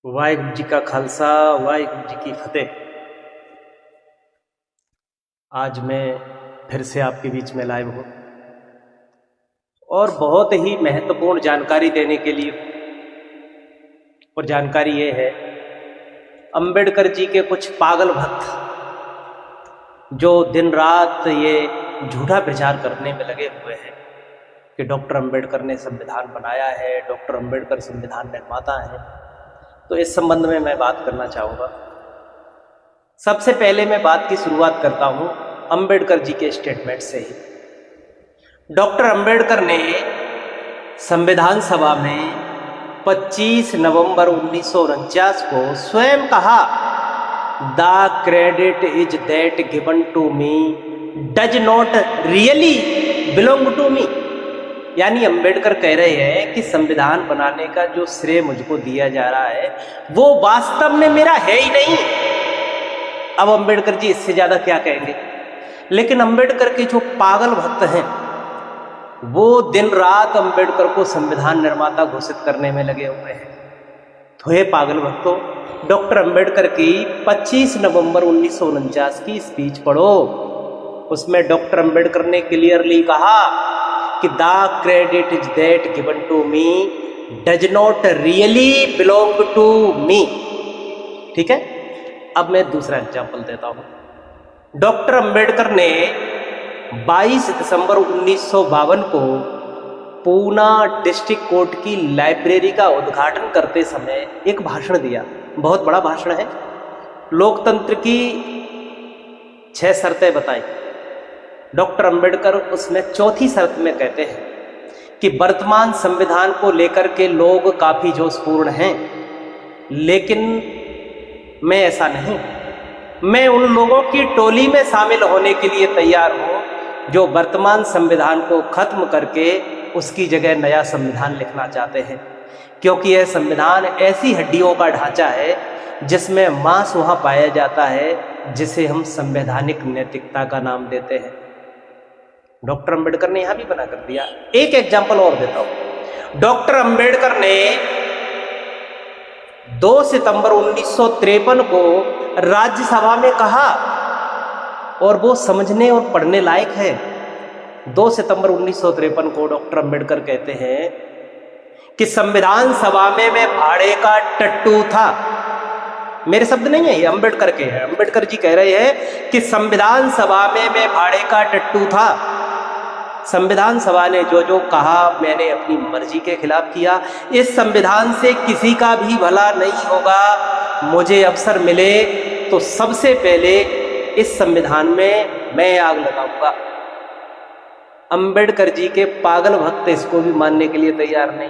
वाहिगुरु जी का खालसा वाहिगुरु जी की फतेह। आज मैं फिर से आपके बीच में लाइव हूँ और बहुत ही महत्वपूर्ण जानकारी देने के लिए। और जानकारी ये है, अंबेडकर जी के कुछ पागल भक्त जो दिन रात ये झूठा प्रचार करने में लगे हुए हैं कि डॉक्टर अंबेडकर ने संविधान बनाया है, डॉक्टर अंबेडकर संविधान निर्माता हैं। तो इस संबंध में मैं बात करना चाहूँगा। सबसे पहले मैं बात की शुरुआत करता हूँ अंबेडकर जी के स्टेटमेंट से ही। डॉक्टर अंबेडकर ने संविधान सभा में 25 नवंबर 1949 को स्वयं कहा, the credit is that given to me does not really belong to me. यानी अंबेडकर कह रहे हैं कि संविधान बनाने का जो श्रेय मुझको दिया जा रहा है वो वास्तव में मेरा है ही नहीं। अब अंबेडकर जी इससे ज्यादा क्या कहेंगे। लेकिन अंबेडकर के जो पागल भक्त हैं वो दिन रात अंबेडकर को संविधान निर्माता घोषित करने में लगे हुए हैं। तो हे पागल भक्तों, डॉक्टर अंबेडकर की 25 नवंबर 1949 की स्पीच पढ़ो। उसमें डॉक्टर अंबेडकर ने क्लियरली कहा कि the credit is that given to me does not really belong to me. ठीक है, अब मैं दूसरा एग्जाम्पल देता हूं। डॉक्टर अंबेडकर ने 22 दिसंबर 1952 को पूना डिस्ट्रिक्ट कोर्ट की लाइब्रेरी का उद्घाटन करते समय एक भाषण दिया। बहुत बड़ा भाषण है। लोकतंत्र की 6 शर्तें बताई। डॉक्टर अंबेडकर उसमें चौथी शर्त में कहते हैं कि वर्तमान संविधान को लेकर के लोग काफी जोशपूर्ण हैं, लेकिन मैं ऐसा नहीं। मैं उन लोगों की टोली में शामिल होने के लिए तैयार हूं जो वर्तमान संविधान को खत्म करके उसकी जगह नया संविधान लिखना चाहते हैं, क्योंकि यह संविधान ऐसी हड्डियों का ढांचा है जिसमें मांस वहां पाया जाता है जिसे हम संवैधानिक नैतिकता का नाम देते हैं। डॉक्टर अंबेडकर ने यहां भी बना कर दिया। एक एग्जाम्पल और देता हूं। डॉक्टर अंबेडकर ने 2 सितंबर 1953 को राज्यसभा में कहा, और वो समझने और पढ़ने लायक है। 2 सितंबर 1953 को डॉक्टर अंबेडकर कहते हैं कि संविधान सभा में मैं भाड़े का टट्टू था। मेरे शब्द नहीं है, ये अंबेडकर के हैं। अंबेडकर जी कह रहे हैं कि संविधान सभा में मैं भाड़े का टट्टू था। संविधान सभा ने जो जो कहा मैंने अपनी मर्जी के खिलाफ किया। इस संविधान से किसी का भी भला नहीं होगा। मुझे अवसर मिले तो सबसे पहले इस संविधान में मैं आग लगाऊंगा। अंबेडकर जी के पागल भक्त इसको भी मानने के लिए तैयार नहीं।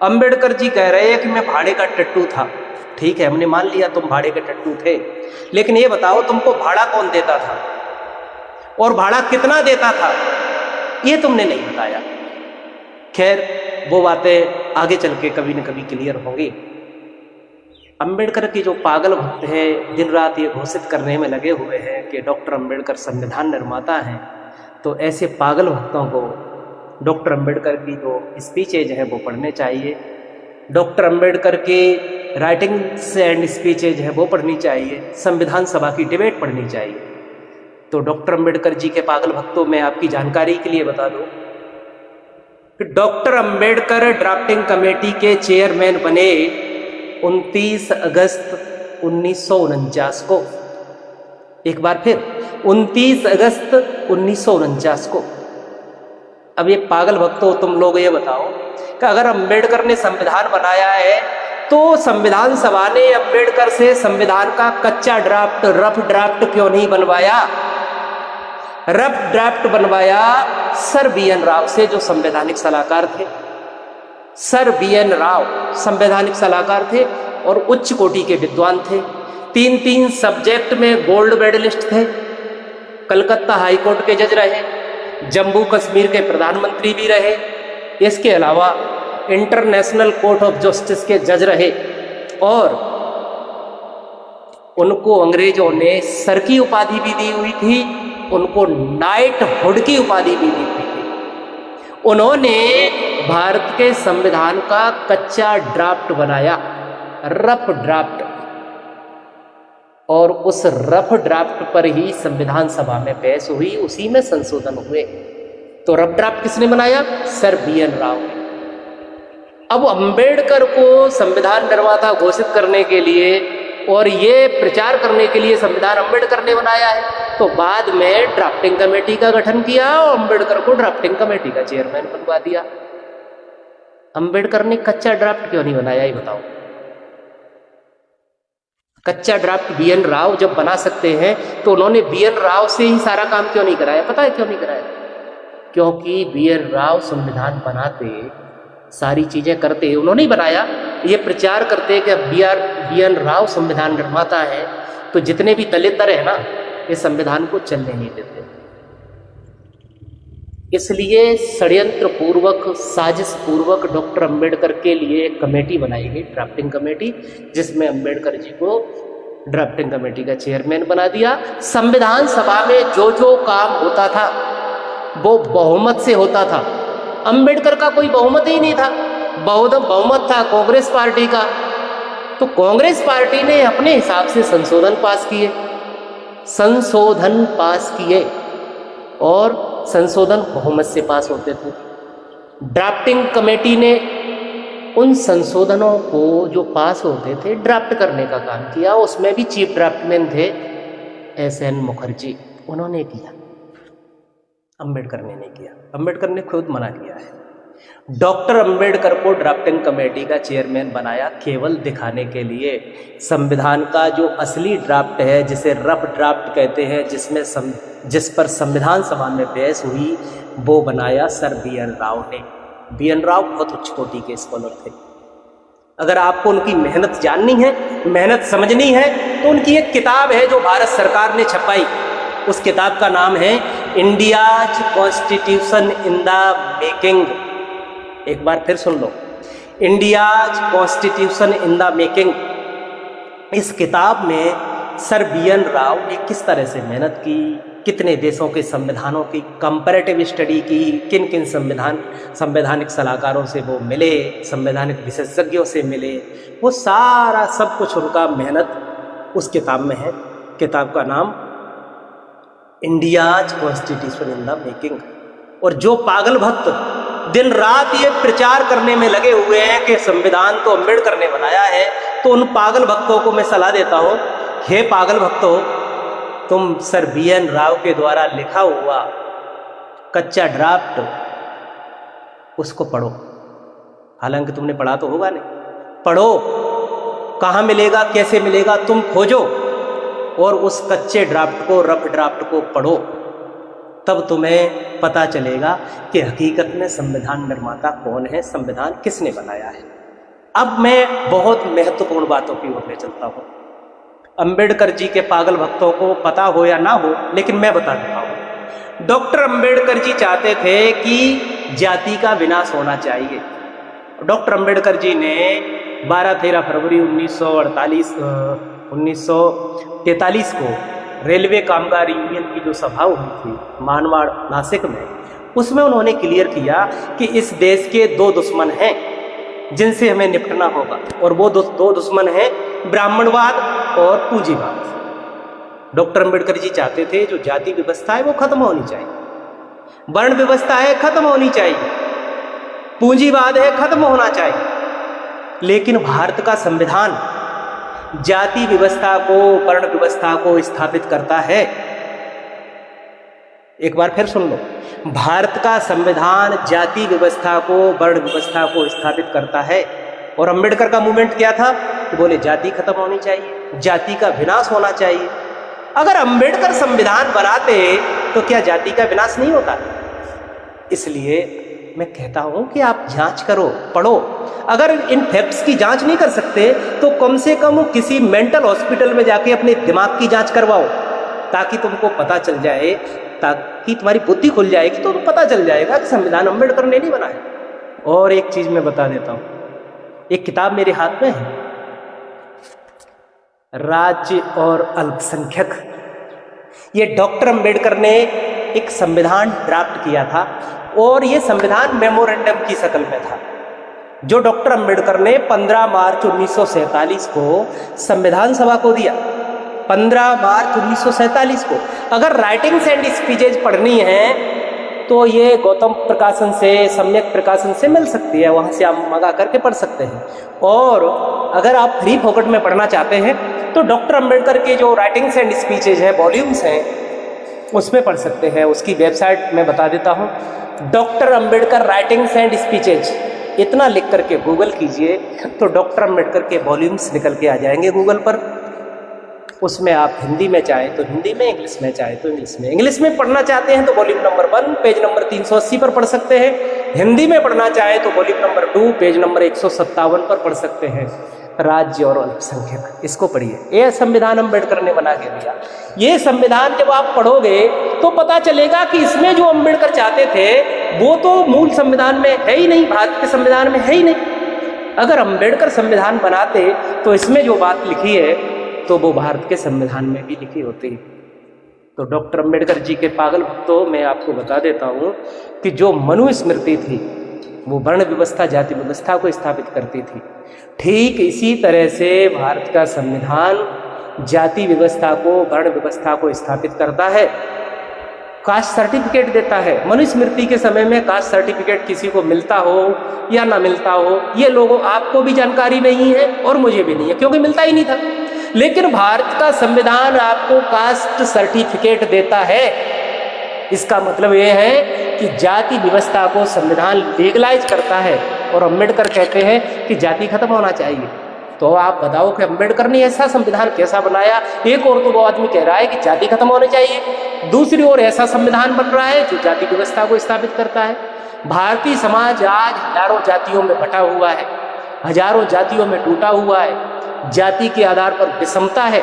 अंबेडकर जी कह रहे हैं कि मैं भाड़े का टट्टू था। ठीक है, हमने मान लिया तुम भाड़े के टट्टू थे, लेकिन ये बताओ तुमको भाड़ा कौन देता था और भाड़ा कितना देता था, ये तुमने नहीं बताया। खैर, वो बातें आगे चल के कभी न कभी क्लियर होंगी। अंबेडकर के जो पागल भक्त हैं दिन रात ये घोषित करने में लगे हुए हैं कि डॉक्टर अंबेडकर संविधान निर्माता हैं। तो ऐसे पागल भक्तों को डॉक्टर अंबेडकर की जो स्पीचेज है वो पढ़ने चाहिए। डॉक्टर अंबेडकर के राइटिंग्स एंड स्पीचेज है वो पढ़नी चाहिए। संविधान सभा की डिबेट पढ़नी चाहिए। तो डॉक्टर अंबेडकर जी के पागल भक्तों, मैं आपकी जानकारी के लिए बता दूं कि डॉक्टर अंबेडकर ड्राफ्टिंग कमेटी के चेयरमैन बने 29 अगस्त 1949 को। एक बार फिर 29 अगस्त 1949 को। अब ये पागल भक्तों, तुम लोग ये बताओ कि अगर अंबेडकर ने संविधान बनाया है तो संविधान सभा ने अंबेडकर से संविधान का कच्चा ड्राफ्ट, रफ ड्राफ्ट क्यों नहीं बनवाया। रफ ड्राफ्ट बनवाया सर BN राव से, जो संवैधानिक सलाहकार थे। सर BN राव संवैधानिक सलाहकार थे और उच्च कोटि के विद्वान थे। 3 सब्जेक्ट में गोल्ड मेडलिस्ट थे। कलकत्ता हाई कोर्ट के जज रहे, जम्मू कश्मीर के प्रधानमंत्री भी रहे। इसके अलावा इंटरनेशनल कोर्ट ऑफ जस्टिस के जज रहे और उनको अंग्रेजों ने सर की उपाधि भी दी हुई थी, उनको नाइट हुड की उपाधि भी दी हुई थी। उन्होंने भारत के संविधान का कच्चा ड्राफ्ट बनाया रफ ड्राफ्ट, और उस रफ ड्राफ्ट पर ही संविधान सभा में बहस हुई, उसी में संशोधन हुए। तो रफ ड्राफ्ट किसने बनाया? सर BN राव ने। अब अंबेडकर को संविधान निर्माता घोषित करने के लिए और ये प्रचार करने के लिए संविधान अंबेडकर ने बनाया है, तो बाद में ड्राफ्टिंग कमेटी का गठन किया और अंबेडकर को ड्राफ्टिंग कमेटी का चेयरमैन बनवा दिया। अंबेडकर ने कच्चा ड्राफ्ट क्यों नहीं बनाया, ये बताओ। कच्चा ड्राफ्ट BN राव जब बना सकते हैं तो उन्होंने BN राव से ही सारा काम क्यों नहीं कराया? पता है क्यों नहीं कराया? क्योंकि BN राव संविधान बनाते, सारी चीजें करते, उन्होंने ही बनाया। ये प्रचार करते कि BN राव संविधान निर्माता है, तो जितने भी दलित दल है ना, ये संविधान को चलने नहीं देते। इसलिए षड्यंत्र पूर्वक, साजिश पूर्वक डॉक्टर अंबेडकर के लिए एक कमेटी बनाई गई, ड्राफ्टिंग कमेटी, जिसमें अंबेडकर जी को ड्राफ्टिंग कमेटी का चेयरमैन बना दिया। संविधान सभा में जो जो काम होता था वो बहुमत से होता था। अंबेडकर का कोई बहुमत ही नहीं था, बहुमत था कांग्रेस पार्टी का। तो कांग्रेस पार्टी ने अपने हिसाब से संशोधन पास किए और संशोधन बहुमत से पास होते थे। ड्राफ्टिंग कमेटी ने उन संशोधनों को जो पास होते थे ड्राफ्ट करने का काम किया। उसमें भी चीफ ड्राफ्टमैन थे SN मुखर्जी, उन्होंने किया, अंबेडकर ने नहीं किया। अंबेडकर ने खुद मना किया है। डॉक्टर अंबेडकर को ड्राफ्टिंग कमेटी का चेयरमैन बनाया केवल दिखाने के लिए संविधान का जो असली ड्राफ्ट है, जिसे रफ ड्राफ्ट कहते हैं, जिस पर संविधान सभा में बहस हुई, वो बनाया सर BN राव ने। BN राव बहुत उच्च कोटि के स्कॉलर थे। अगर आपको उनकी मेहनत जाननी है, मेहनत समझनी है, तो उनकी एक किताब है जो भारत सरकार ने छपाई। उस किताब का नाम है India's constitution in the making. एक बार फिर सुन लो, India's constitution in the making. इस किताब में सर BN राव ने किस तरह से मेहनत की, कितने देशों के संविधानों की कंपैरेटिव स्टडी की, किन किन संवैधानिक सलाहकारों से वो मिले, संवैधानिक विशेषज्ञों से मिले, वो सारा सब कुछ उनका मेहनत उस किताब में है। किताब का नाम India's constitution in the making. और जो पागल भक्त दिन रात ये प्रचार करने में लगे हुए हैं कि संविधान तो अंबेडकर ने बनाया है, तो उन पागल भक्तों को मैं सलाह देता हूँ, हे पागल भक्तों, तुम सर BN राव के द्वारा लिखा हुआ कच्चा ड्राफ्ट उसको पढ़ो। हालांकि तुमने पढ़ा तो होगा नहीं, पढ़ो। कहाँ मिलेगा, कैसे मिलेगा, तुम खोजो और उस कच्चे ड्राफ्ट को, रफ ड्राफ्ट को पढ़ो। तब तुम्हें पता चलेगा कि हकीकत में संविधान निर्माता कौन है, संविधान किसने बनाया है। अब मैं बहुत महत्वपूर्ण बातों की ओर ले चलता हूँ। अंबेडकर जी के पागल भक्तों को पता हो या ना हो, लेकिन मैं बता देता हूँ। डॉक्टर अंबेडकर जी चाहते थे कि जाति का विनाश होना चाहिए। डॉक्टर अंबेडकर जी ने 12-13 फरवरी 1943 को रेलवे कामगार यूनियन की जो सभा हुई थी मानवाड़ नासिक में, उसमें उन्होंने क्लियर किया कि इस देश के दो दुश्मन हैं जिनसे हमें निपटना होगा, और वो दो दुश्मन हैं ब्राह्मणवाद और पूंजीवाद। डॉक्टर अंबेडकर जी चाहते थे जो जाति व्यवस्था है वो खत्म होनी चाहिए, वर्ण व्यवस्था है खत्म होनी चाहिए, पूंजीवाद है खत्म होना चाहिए। लेकिन भारत का संविधान जाति व्यवस्था को, वर्ण व्यवस्था को स्थापित करता है। एक बार फिर सुन लो, भारत का संविधान जाति व्यवस्था को, वर्ण व्यवस्था को स्थापित करता है। और अंबेडकर का मूवमेंट क्या था कि बोले जाति खत्म होनी चाहिए, जाति का विनाश होना चाहिए। अगर अंबेडकर संविधान बनाते तो क्या जाति का विनाश नहीं होता? इसलिए मैं कहता हूं कि आप जांच करो, पढ़ो। अगर इन फैक्ट्स की जांच नहीं कर सकते तो कम से कम किसी मेंटल हॉस्पिटल में जाके अपने दिमाग की जांच करवाओ, ताकि तुमको पता चल जाए, ताकि तुम्हारी बुद्धि खुल जाएगी, तो पता चल जाएगा कि संविधान अंबेडकर ने नहीं बनाया। और एक चीज मैं बता देता हूं, एक किताब मेरे हाथ में है, राज्य और अल्पसंख्यक। ये डॉक्टर अंबेडकर ने एक संविधान ड्राफ्ट किया था और ये संविधान मेमोरेंडम की शक्ल में था। जो डॉक्टर अंबेडकर ने 15 मार्च 1947 को संविधान सभा को दिया। 15 मार्च 1947 को। अगर राइटिंग्स एंड स्पीचेज पढ़नी है तो ये गौतम प्रकाशन से, सम्यक प्रकाशन से मिल सकती है, वहाँ से आप मंगा करके पढ़ सकते हैं। और अगर आप फ्री फोकट में पढ़ना चाहते हैं तो डॉक्टर अंबेडकर के जो राइटिंग्स एंड स्पीचेज है, वॉल्यूम्स हैं, उसमें पढ़ सकते हैं। उसकी वेबसाइट मैं बता देता हूँ, doctor Ambedkar writings and speeches, इतना लिख करके गूगल कीजिए तो डॉक्टर अंबेडकर के वॉल्यूम्स निकल के आ जाएंगे गूगल पर। उसमें आप हिंदी में चाहें तो हिंदी में, इंग्लिश में चाहें तो इंग्लिश में। इंग्लिश में पढ़ना चाहते हैं तो वॉल्यूम नंबर 1 पेज नंबर 380 पर पढ़ सकते हैं। हिंदी में पढ़ना चाहें तो वॉल्यूम नंबर 2 पेज नंबर 157 पर पढ़ सकते हैं। राज्य और अल्पसंख्यक, इसको पढ़िए। ये संविधान अंबेडकर ने बना के दिया। ये संविधान जब आप पढ़ोगे तो पता चलेगा कि इसमें जो अंबेडकर चाहते थे वो तो मूल संविधान में है ही नहीं, भारत के संविधान में है ही नहीं। अगर अंबेडकर संविधान बनाते तो इसमें जो बात लिखी है तो वो भारत के संविधान में भी लिखी होती। तो डॉक्टर अंबेडकर जी के पागल भक्तों, मैं आपको बता देता हूँ कि जो मनुस्मृति थी वो वर्ण व्यवस्था, जाति व्यवस्था को स्थापित करती थी। ठीक इसी तरह से भारत का संविधान जाति व्यवस्था को, वर्ण व्यवस्था को स्थापित करता है, कास्ट सर्टिफिकेट देता है। मनुस्मृति के समय में कास्ट सर्टिफिकेट किसी को मिलता हो या ना मिलता हो, ये लोगों आपको भी जानकारी नहीं है और मुझे भी नहीं है, क्योंकि मिलता ही नहीं था। लेकिन भारत का संविधान आपको कास्ट सर्टिफिकेट देता है। इसका मतलब ये है कि जाति व्यवस्था को संविधान लीगलाइज करता है। और अंबेडकर कहते हैं कि जाति खत्म होना चाहिए। तो आप बताओ कि अंबेडकर ने ऐसा संविधान कैसा बनाया? एक और तो वो आदमी कह रहा है कि जाति खत्म होनी चाहिए, दूसरी ओर ऐसा संविधान बन रहा है जो जाति व्यवस्था को स्थापित करता है। भारतीय समाज आज हजारों जातियों में बटा हुआ है, हजारों जातियों में टूटा हुआ है। जाति के आधार पर विषमता है,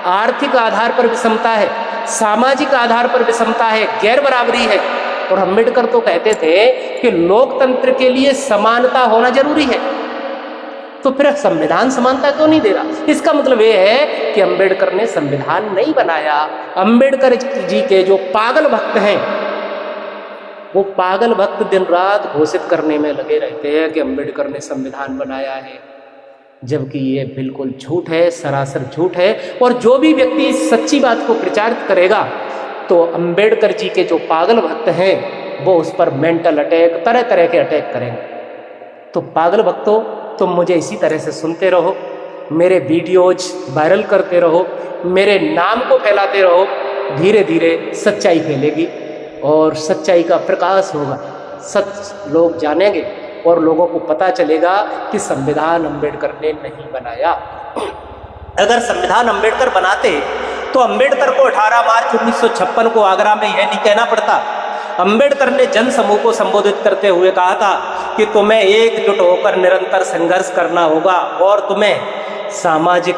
आर्थिक आधार पर विषमता है, सामाजिक आधार पर विषमता है, गैर बराबरी है। और अंबेडकर तो कहते थे कि लोकतंत्र के लिए समानता होना जरूरी है। तो फिर संविधान समानता क्यों नहीं दे रहा? इसका मतलब ये है कि अंबेडकर ने संविधान नहीं बनाया। अंबेडकर जी के जो पागल भक्त हैं, वो पागल भक्त दिन रात घोषित करने में लगे रहते हैं कि अंबेडकर ने संविधान बनाया है, जबकि ये बिल्कुल झूठ है, सरासर झूठ है। और जो भी व्यक्ति इस सच्ची बात को प्रचारित करेगा तो अंबेडकर जी के जो पागल भक्त हैं वो उस पर मेंटल अटैक, तरह तरह के अटैक करेंगे। तो पागल भक्तों, तुम मुझे इसी तरह से सुनते रहो, मेरे वीडियोज वायरल करते रहो, मेरे नाम को फैलाते रहो। धीरे धीरे सच्चाई फैलेगी और सच्चाई का प्रकाश होगा, सच लोग जानेंगे और लोगों को पता चलेगा कि संविधान अंबेडकर ने नहीं बनाया। अगर संविधान अंबेडकर बनाते तो अंबेडकर को 18 मार्च 1956 को आगरा में यह नहीं कहना पड़ता। अंबेडकर ने जन समूह को संबोधित करते हुए कहा था कि तुम्हें एकजुट होकर निरंतर संघर्ष करना होगा और तुम्हें सामाजिक,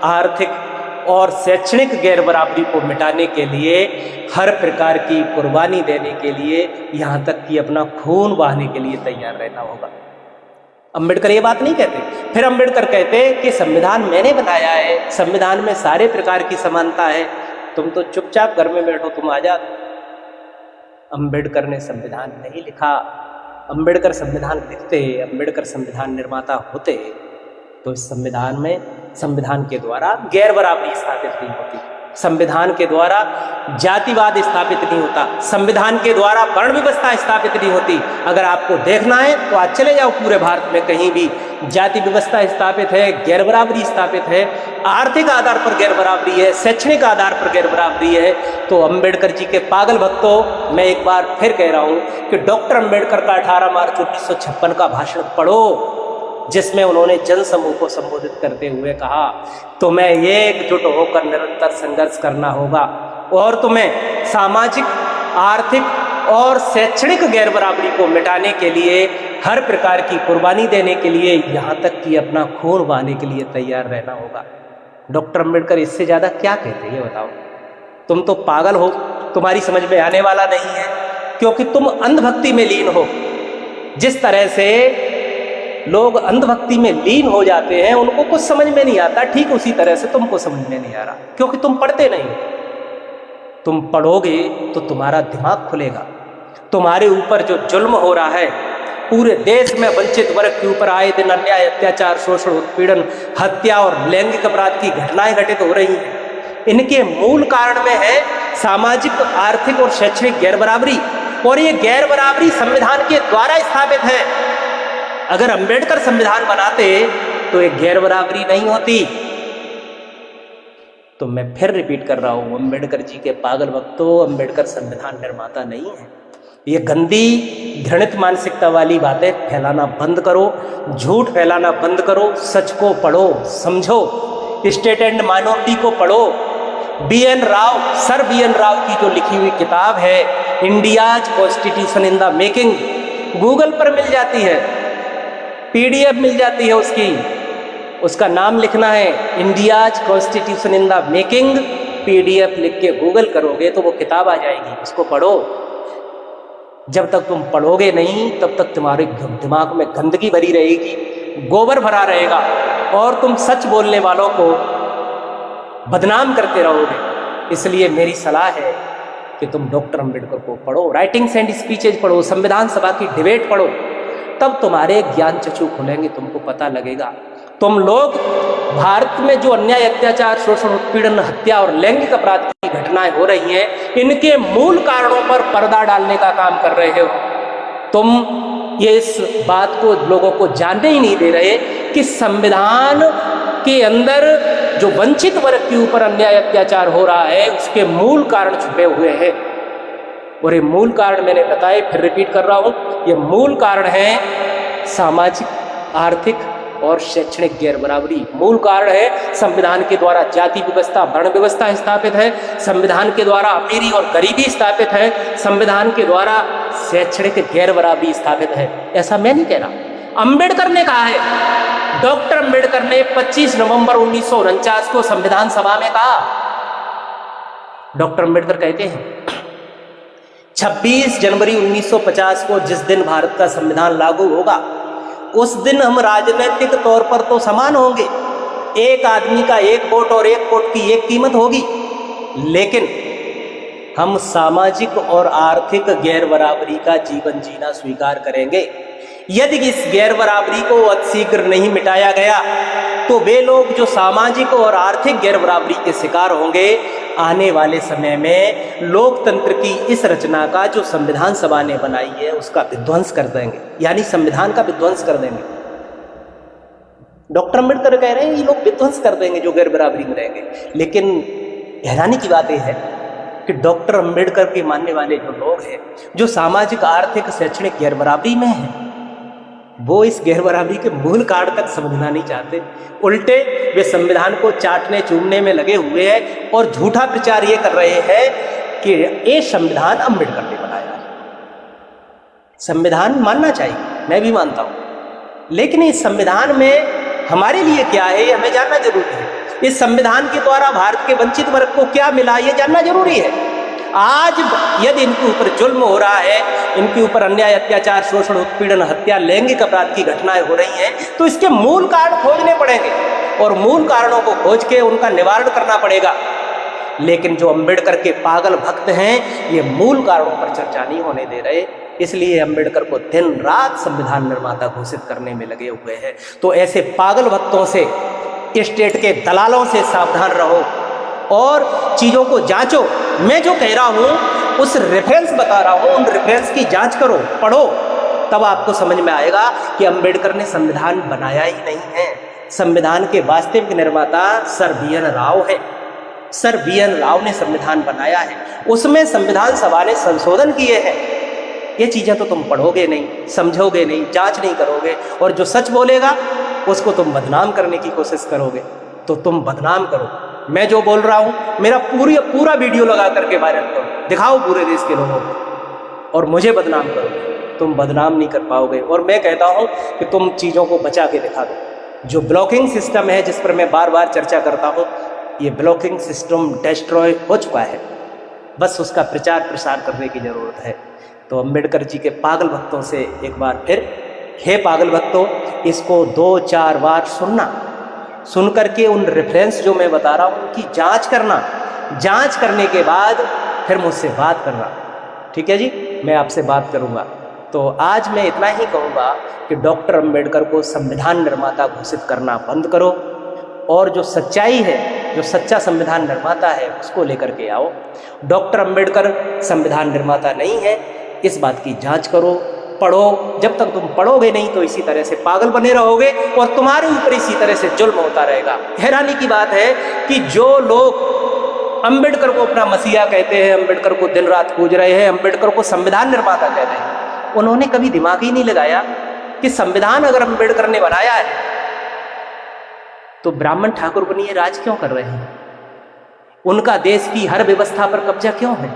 आर्थिक और शैक्षणिक गैर बराबरी को मिटाने के लिए हर प्रकार की कुर्बानी देने के लिए, यहाँ तक कि अपना खून बहाने के लिए तैयार रहना होगा। अंबेडकर ये बात नहीं कहते। फिर अंबेडकर कहते कि संविधान मैंने बनाया है, संविधान में सारे प्रकार की समानता है, तुम तो चुपचाप घर में बैठो, तुम आजाद। अंबेडकर ने संविधान नहीं लिखा। अंबेडकर संविधान लिखते, अंबेडकर संविधान निर्माता होते तो इस संविधान में, संविधान के द्वारा गैर बराबरी स्थापित नहीं होती, संविधान के द्वारा जातिवाद स्थापित नहीं होता, संविधान के द्वारा वर्ण व्यवस्था स्थापित नहीं होती। अगर आपको देखना है तो आज चले जाओ पूरे भारत में, कहीं भी जाति व्यवस्था स्थापित है, गैर बराबरी स्थापित है, आर्थिक आधार पर गैर बराबरी है, शैक्षणिक आधार पर गैर बराबरी है। तो अंबेडकर जी के पागल भक्तों, मैं एक बार फिर कह रहा हूँ कि डॉक्टर अंबेडकर का 18 मार्च 1956 का भाषण पढ़ो, जिसमें उन्होंने जन समूह को संबोधित करते हुए कहा तुम्हें एकजुट होकर निरंतर संघर्ष करना होगा और तुम्हें सामाजिक, आर्थिक और शैक्षणिक गैर बराबरी को मिटाने के लिए, हर प्रकार की कुर्बानी देने के लिए, यहाँ तक कि अपना खून बहाने के लिए तैयार रहना होगा। डॉक्टर अंबेडकर इससे ज़्यादा क्या कहते हैं ये बताओ? तुम तो पागल हो, तुम्हारी समझ में आने वाला नहीं है, क्योंकि तुम अंधभक्ति में लीन हो। जिस तरह से लोग अंधभक्ति में लीन हो जाते हैं, उनको कुछ समझ में नहीं आता, ठीक उसी तरह से तुमको समझ में नहीं आ रहा, क्योंकि तुम पढ़ते नहीं। तुम पढ़ोगे तो तुम्हारा दिमाग खुलेगा। तुम्हारे ऊपर जो जुल्म हो रहा है पूरे देश में वंचित वर्ग के ऊपर आए दिन अन्याय, अत्याचार, शोषण, उत्पीड़न, हत्या और लैंगिक अपराध की घटनाएं घटित हो रही हैं। इनके मूल कारण में है सामाजिक, आर्थिक और शैक्षणिक गैर बराबरी, और ये गैर बराबरी संविधान के द्वारा स्थापित है। अगर अंबेडकर संविधान बनाते तो ये गैर बराबरी नहीं होती। तो मैं फिर रिपीट कर रहा हूं, अंबेडकर जी के पागल भक्तों, अंबेडकर संविधान निर्माता नहीं है। ये गंदी घृणित मानसिकता वाली बातें फैलाना बंद करो, झूठ फैलाना बंद करो, सच को पढ़ो, समझो, स्टेट एंड माइनॉरिटी को पढ़ो। BN Rao, sir BN Rao की जो लिखी हुई किताब है India's constitution in the making, Google पर मिल जाती है, PDF मिल जाती है उसकी। उसका नाम लिखना है India's constitution in the making, PDF लिख के गूगल करोगे तो वो किताब आ जाएगी, उसको पढ़ो। जब तक तुम पढ़ोगे नहीं तब तक तुम्हारे दिमाग में गंदगी भरी रहेगी, गोबर भरा रहेगा, और तुम सच बोलने वालों को बदनाम करते रहोगे। इसलिए मेरी सलाह है कि तुम डॉक्टर अंबेडकर को पढ़ो, राइटिंग्स एंड स्पीचेज पढ़ो, संविधान सभा की डिबेट पढ़ो, तब तुम्हारे ज्ञान चक्षु खुलेंगे, तुमको पता लगेगा। तुम लोग भारत में जो अन्याय, अत्याचार, शोषण, उत्पीड़न, हत्या और लैंगिक अपराध की घटनाएं हो रही हैं, इनके मूल कारणों पर पर्दा डालने का काम कर रहे हो। तुम ये इस बात को लोगों को जानने ही नहीं दे रहे कि संविधान के अंदर जो वंचित वर्ग के ऊपर अन्याय, अत्याचार हो रहा है उसके मूल कारण छुपे हुए हैं। और ये मूल कारण मैंने बताए, फिर रिपीट कर रहा हूं, ये मूल कारण है सामाजिक, आर्थिक और शैक्षणिक गैर बराबरी। मूल कारण है संविधान के द्वारा जाति व्यवस्था, वर्ण व्यवस्था स्थापित है, संविधान के द्वारा अमीरी और गरीबी स्थापित है, संविधान के द्वारा शैक्षणिक गैर बराबरी स्थापित है। ऐसा मैं नहीं कह रहा, अंबेडकर ने कहा है। डॉक्टर अंबेडकर ने 25 नवंबर 1949 को संविधान सभा में कहा। डॉक्टर अंबेडकर कहते हैं 26 जनवरी 1950 को जिस दिन भारत का संविधान लागू होगा उस दिन हम राजनीतिक तौर पर तो समान होंगे, एक आदमी का एक वोट और एक वोट की एक कीमत होगी, लेकिन हम सामाजिक और आर्थिक गैर बराबरी का जीवन जीना स्वीकार करेंगे। यदि इस गैर बराबरी को अतिशीघ्र नहीं मिटाया गया तो वे लोग जो सामाजिक और आर्थिक गैर बराबरी के शिकार होंगे, आने वाले समय में लोकतंत्र की इस रचना का जो संविधान सभा ने बनाई है उसका विध्वंस कर देंगे, यानी संविधान का विध्वंस कर देंगे। डॉक्टर अंबेडकर कह रहे हैं ये लोग विध्वंस कर देंगे जो गैर बराबरी में रहेंगे। लेकिन हैरानी की बात यह है कि डॉक्टर अंबेडकर के मानने वाले जो लोग हैं, जो सामाजिक, आर्थिक, शैक्षणिक गैर बराबरी में हैं, वो इस गैर बराबरी के मूल कारण तक समझना नहीं चाहते। उल्टे वे संविधान को चाटने चूमने में लगे हुए हैं और झूठा प्रचार ये कर रहे हैं कि ये संविधान अंबेडकर ने बनाया है। संविधान मानना चाहिए, मैं भी मानता हूं, लेकिन इस संविधान में हमारे लिए क्या है ये हमें जानना जरूरी है। इस संविधान के द्वारा भारत के वंचित वर्ग को क्या मिला ये जानना जरूरी है। आज यदि इनके ऊपर जुल्म हो रहा है, इनके ऊपर अन्याय, अत्याचार, शोषण, उत्पीड़न, हत्या, लैंगिक अपराध की घटनाएं हो रही हैं, तो इसके मूल कारण खोजने पड़ेंगे और मूल कारणों को खोज के उनका निवारण करना पड़ेगा। लेकिन जो अंबेडकर के पागल भक्त हैं ये मूल कारणों पर चर्चा नहीं होने दे रहे, इसलिए अंबेडकर को दिन रात संविधान निर्माता घोषित करने में लगे हुए हैं। तो ऐसे पागल भक्तों से, स्टेट के दलालों से सावधान रहो और चीज़ों को जांचो। मैं जो कह रहा हूँ उस रेफरेंस बता रहा हूँ, उन रेफरेंस की जांच करो, पढ़ो, तब आपको समझ में आएगा कि अंबेडकर ने संविधान बनाया ही नहीं है। संविधान के वास्तविक निर्माता सर BN राव है। सर BN राव ने संविधान बनाया है, उसमें संविधान सभा ने संशोधन किए हैं। ये चीज़ें तो तुम पढ़ोगे नहीं, समझोगे नहीं, जांच नहीं करोगे, और जो सच बोलेगा उसको तुम बदनाम करने की कोशिश करोगे, तो तुम बदनाम करो। मैं जो बोल रहा हूँ मेरा पूरा वीडियो लगा करके वायरल करो, दिखाओ पूरे देश के लोगों को, और मुझे बदनाम करो, तुम बदनाम नहीं कर पाओगे। और मैं कहता हूँ कि तुम चीज़ों को बचा के दिखा दो। जो ब्लॉकिंग सिस्टम है जिस पर मैं बार बार चर्चा करता हूँ, ये ब्लॉकिंग सिस्टम डिस्ट्रॉय हो चुका है, बस उसका प्रचार प्रसार करने की ज़रूरत है। तो अंबेडकर जी के पागल भक्तों से एक बार फिर, हे पागल भक्तों, इसको 2-4 बार सुनना, सुन करके उन रेफरेंस जो मैं बता रहा हूँ उनकी जांच करना, जांच करने के बाद फिर मुझसे बात करना, ठीक है जी? मैं आपसे बात करूँगा। तो आज मैं इतना ही कहूँगा कि डॉक्टर अंबेडकर को संविधान निर्माता घोषित करना बंद करो और जो सच्चाई है, जो सच्चा संविधान निर्माता है, उसको लेकर के आओ। डॉक्टर अंबेडकर संविधान निर्माता नहीं है, इस बात की जांच करो, पढ़ो। जब तक तुम पढ़ोगे नहीं तो इसी तरह से पागल बने रहोगे और तुम्हारे ऊपर इसी तरह से जुल्म होता रहेगा। हैरानी की बात है कि जो लोग अंबेडकर को अपना मसीहा कहते हैं, अंबेडकर को दिन रात पूज रहे हैं, अंबेडकर को संविधान निर्माता कहते हैं, उन्होंने कभी दिमाग ही नहीं लगाया कि संविधान अगर अंबेडकर ने बनाया है तो ब्राह्मण ठाकुर बनिए राज क्यों कर रहे हैं, उनका देश की हर व्यवस्था पर कब्जा क्यों है।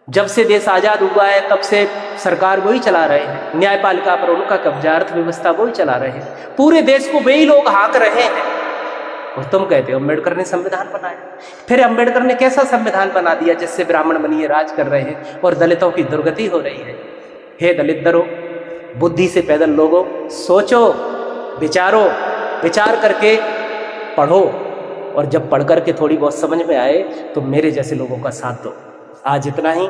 जब से देश आजाद हुआ है तब से सरकार वही चला रहे हैं, न्यायपालिका पर उनका कब्जा, अर्थव्यवस्था वही चला रहे हैं, पूरे देश को वही लोग हाँक रहे हैं। और तुम कहते हो अम्बेडकर ने संविधान बनाया। फिर अम्बेडकर ने कैसा संविधान बना दिया जिससे ब्राह्मण बनिए राज कर रहे हैं और दलितों की दुर्गति हो रही है। हे दलित दरो, बुद्धि से पैदल लोगों, सोचो, विचारो, विचार करके पढ़ो, और जब पढ़ करके थोड़ी बहुत समझ में आए तो मेरे जैसे लोगों का साथ दो। आज इतना ही,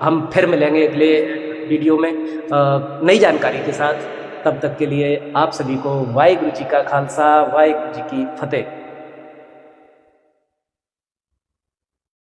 हम फिर मिलेंगे अगले वीडियो में नई जानकारी के साथ। तब तक के लिए आप सभी को वाहिगुरु जी का खालसा, वाहिगुरु जी की फतेह।